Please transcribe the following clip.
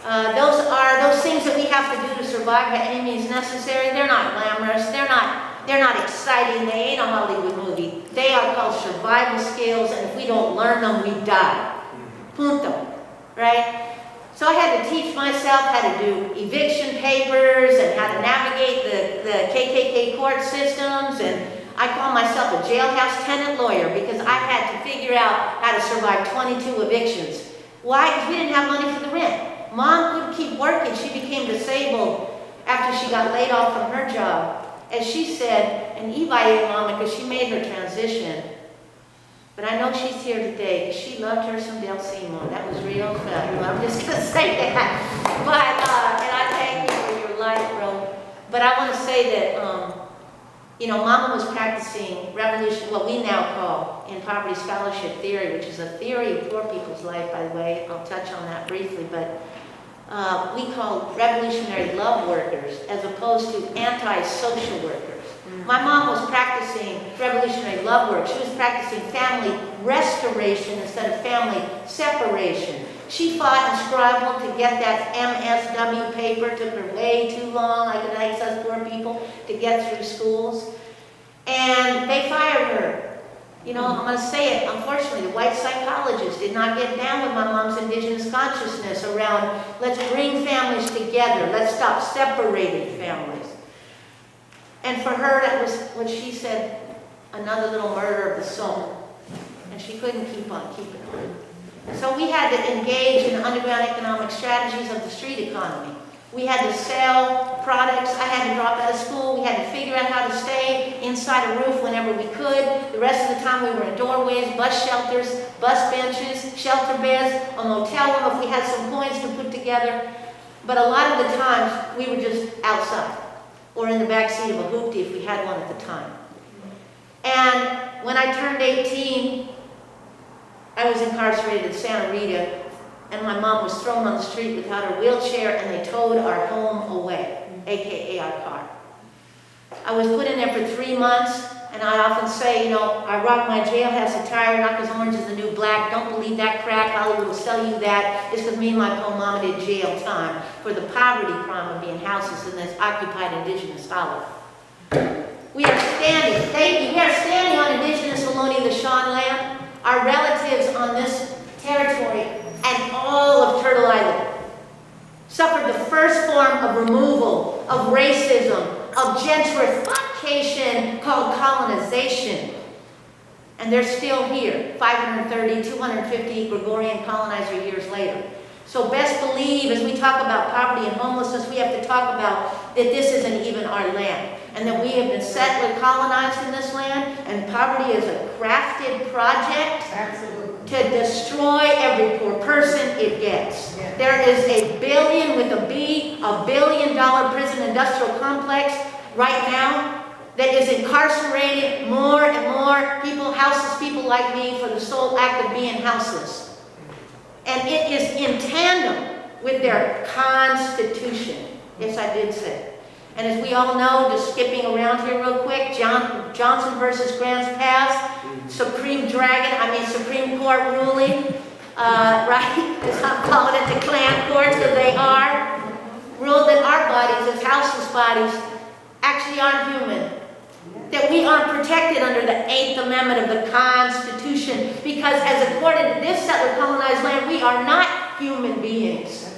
Those things that we have to do to survive by any means necessary. They're not glamorous. They're not exciting. They ain't a Hollywood movie. They are called survival skills, and if we don't learn them, we die. Punto. Right? So I had to teach myself how to do eviction papers and how to navigate the KKK court systems, and I call myself a jailhouse tenant lawyer because I had to figure out how to survive 22 evictions. Why? Because we didn't have money for the rent. Mom couldn't keep working. She became disabled after she got laid off from her job. As she said, and Eva ate Mama because she made her transition. But I know she's here today because she loved her some Del Seymour. That was real fun. I'm just going to say that. But, and I thank you for your life, bro. But I want to say that, you know, Mama was practicing revolution, what we now call in poverty scholarship theory, which is a theory of poor people's life, by the way. I'll touch on that briefly. But we call revolutionary love workers as opposed to anti-social workers. My mom was practicing revolutionary love work. She was practicing family restoration instead of family separation. She fought and struggled to get that MSW paper. It took her way too long, like us poor people, to get through schools. And they fired her. You know, I'm going to say it, unfortunately, the white psychologists did not get down with my mom's indigenous consciousness around let's bring families together, let's stop separating families. And for her, that was what she said, another little murder of the soul. And she couldn't keep on keeping on. So we had to engage in the underground economic strategies of the street economy. We had to sell products. I had to drop out of school. We had to figure out how to stay inside a roof whenever we could. The rest of the time we were in doorways, bus shelters, bus benches, shelter beds, a motel room if we had some coins to put together. But a lot of the times we were just outside or in the back seat of a hoopty if we had one at the time. And when I turned 18, I was incarcerated in Santa Rita. And my mom was thrown on the street without her wheelchair, and they towed our home away, aka our car. I was put in there for 3 months, and I often say, you know, I rock my jailhouse attire, not because orange is the new black. Don't believe that crap. Hollywood will sell you that. It's because me and my poor mama did jail time for the poverty crime of being houses in this occupied indigenous hollow. We are standing, thank you, we are standing on indigenous Ohlone Lishan land. Our relatives on this territory and all of Turtle Island suffered the first form of removal, of racism, of gentrification called colonization. And they're still here, 530, 250 Gregorian colonizer years later. So best believe, as we talk about poverty and homelessness, we have to talk about that this isn't even our land, and that we have been settler colonized in this land, and poverty is a crafted project. Absolutely. To destroy every poor person it gets. Yeah. There is a billion with a B, $1 billion prison industrial complex right now that is incarcerating more and more people, houseless people like me, for the sole act of being houseless. And it is in tandem with their constitution. Yes, I did say. And as we all know, just skipping around here real quick, Johnson versus Grants Pass, Supreme Court ruling, right? As I'm calling it, the clan courts, because they are, ruled that our bodies, as houseless bodies, actually aren't human. That we aren't protected under the 8th Amendment of the Constitution, because as according to this settler colonized land, we are not human beings.